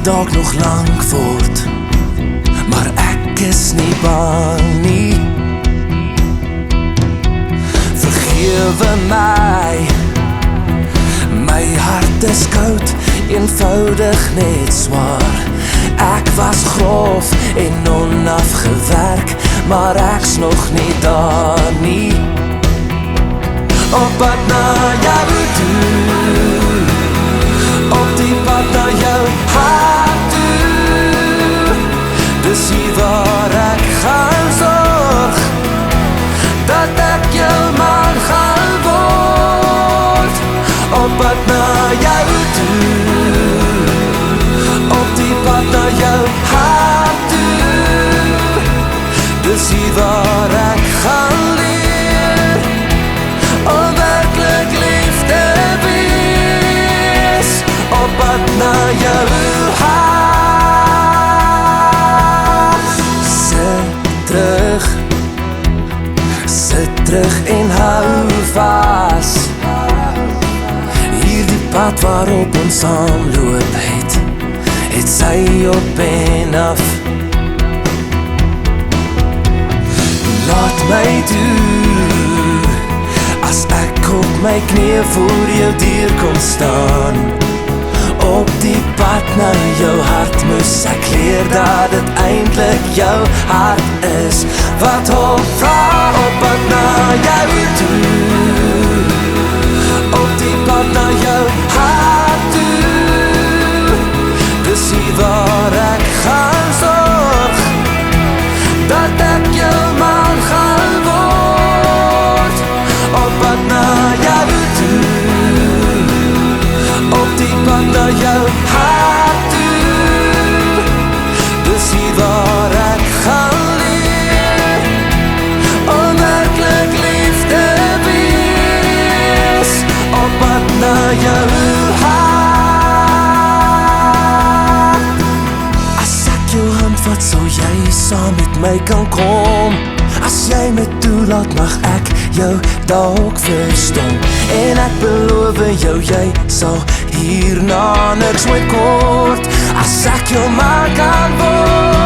dalk nog lank word, maar ek is nie bang nie. Vergewe my, my hart is koud, eenvoudig net swaar. Ek was grof en onafgewerk, maar ek's nog nie daar nie. Op pad na jou toe, op die pad na jou hart toe. Dis hier waar ek gaan sorg, dat ek jou man gaan word. Op pad na jou toe, op die pad na jou hart toe. Dis hier waar ek gaan leer, om werkelijk lief te wees. Op pad na jou hart. Sit terug en hou vas. Hierdie pad waarop ons saamloop het sy op en af. Laat my toe, as ek op my knie voor jou deur kom staan. Op die pad na jou hart moes ek leer dat het eindelijk jou hart is wat hulp vra. Op pad na jou toe, op die pad na jou hart toe. Dis hier waar ek gaan sorg, dat ek jou man gaan word. Op pad na jou toe, op die pad na jou hart toe. Dis hier waar ek gaan leer, om werkelijk lief te wees. Op pad na jou hart. As ek jou hand vat, sal jy saam met my kan kom. As jy my toelaat, mag ek jou dalk verstom. En ek beloof jou, jy sal hierna niks ooit kort. As ek jou maar kan word.